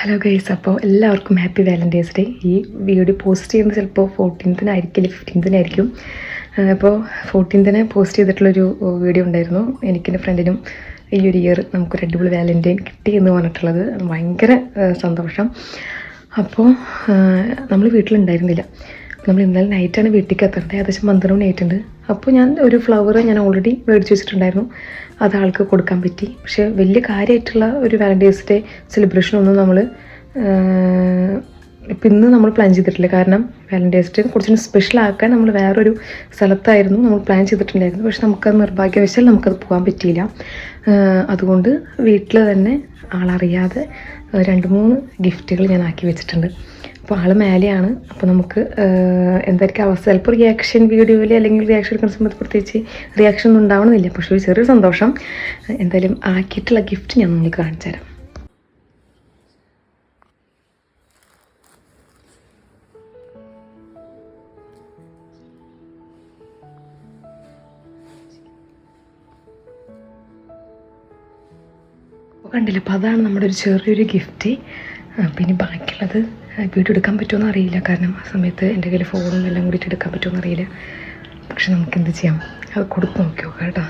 Hello guys, അപ്പോൾ എല്ലാവർക്കും happy Valentine's day. ഈ വീഡിയോ പോസ്റ്റ് ചെയ്യുന്നത് ചിലപ്പോൾ 14th അല്ലെങ്കിൽ 15th അപ്പോൾ 14th പോസ്റ്റ് ചെയ്തിട്ടുള്ളൊരു വീഡിയോ ഉണ്ടായിരുന്നു. എനിക്കെൻ്റെ ഫ്രണ്ടിനും ഈ ഒരു ഇയർ നമുക്കൊരു അടിപൊളി വാലൻറ്റൈൻ കിട്ടി എന്ന് പറഞ്ഞിട്ടുള്ളത് ഭയങ്കര സന്തോഷം. അപ്പോൾ നമ്മൾ വീട്ടിലുണ്ടായിരുന്നില്ല. നമ്മൾ ഇന്നലെ നൈറ്റാണ് വീട്ടിലേക്ക് എത്തേണ്ടത്. ഏകദേശം 12 മണി ആയിട്ടുണ്ട്. അപ്പോൾ ഞാൻ ഒരു ഫ്ലവർ ഞാൻ ഓൾറെഡി മേടിച്ച് വെച്ചിട്ടുണ്ടായിരുന്നു. അത് ആൾക്ക് കൊടുക്കാൻ പറ്റി. പക്ഷേ വലിയ കാര്യമായിട്ടുള്ള ഒരു വാലൻറ്റൈൻസ് ഡേ സെലിബ്രേഷനൊന്നും നമ്മൾ ഇപ്പം ഇന്ന് നമ്മൾ പ്ലാൻ ചെയ്തിട്ടില്ല. കാരണം വാലൻറ്റൈൻസ് ഡേ കുറച്ചും സ്പെഷ്യലാക്കാൻ നമ്മൾ വേറൊരു സ്ഥലത്തായിരുന്നു നമ്മൾ പ്ലാൻ ചെയ്തിട്ടുണ്ടായിരുന്നു. പക്ഷെ നമുക്കത് നിർഭാഗ്യവശാൽ നമുക്കത് പോകാൻ പറ്റിയില്ല. അതുകൊണ്ട് വീട്ടിൽ തന്നെ ആളറിയാതെ 2-3 ഗിഫ്റ്റുകൾ ഞാൻ ആക്കി വെച്ചിട്ടുണ്ട്. അപ്പോൾ ആൾ മേലെയാണ്. അപ്പോൾ നമുക്ക് എന്തായിരിക്കും അവസ്ഥ, ചിലപ്പോൾ റിയാക്ഷൻ വീഡിയോയിൽ അല്ലെങ്കിൽ റിയാക്ഷൻ എടുക്കുന്ന സമയത്ത് പ്രത്യേകിച്ച് റിയാക്ഷൻ ഒന്നും ഉണ്ടാവണമെന്നില്ല. പക്ഷേ ഒരു ചെറിയ സന്തോഷം. എന്തായാലും ആക്കിയിട്ടുള്ള ഗിഫ്റ്റ് ഞാൻ നിങ്ങൾക്ക് കാണിച്ചു തരാം. കണ്ടില്ല, അപ്പോൾ അതാണ് നമ്മുടെ ഒരു ചെറിയൊരു ഗിഫ്റ്റ്. പിന്നെ ബാക്കിയുള്ളത് വീഡിയോ എടുക്കാൻ പറ്റുമോ അറിയില്ല. കാരണം ആ സമയത്ത് എൻ്റെ കയ്യിൽ ഫോണും എല്ലാം കൂടിയിട്ട് എടുക്കാൻ പറ്റുമോ അറിയില്ല. പക്ഷെ നമുക്ക് എന്ത് ചെയ്യാം, അത് കൊടുത്ത് നോക്കി നോക്കാം കേട്ടോ.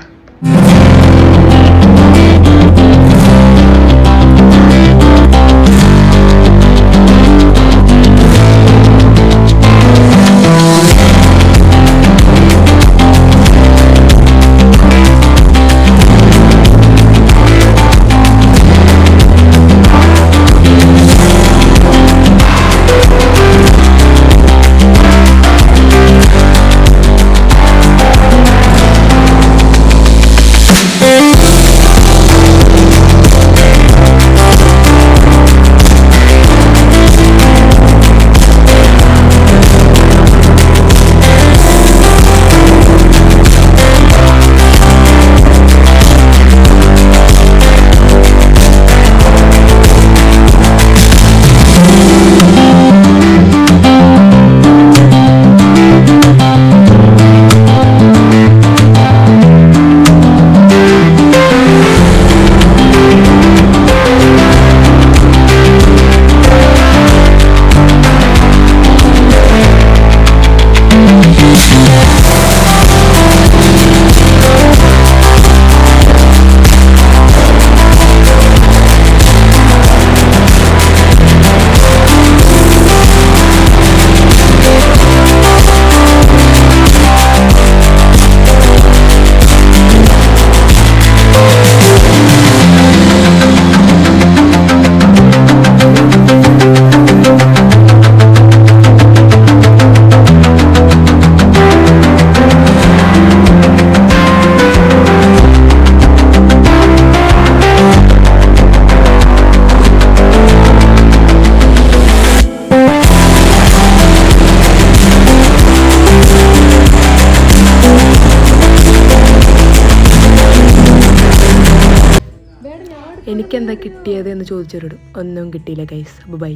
എനിക്കെന്താ കിട്ടിയത് എന്ന് ചോദിച്ചവരോട് ഒന്നും കിട്ടിയില്ല ഗൈസ്. ബൈ.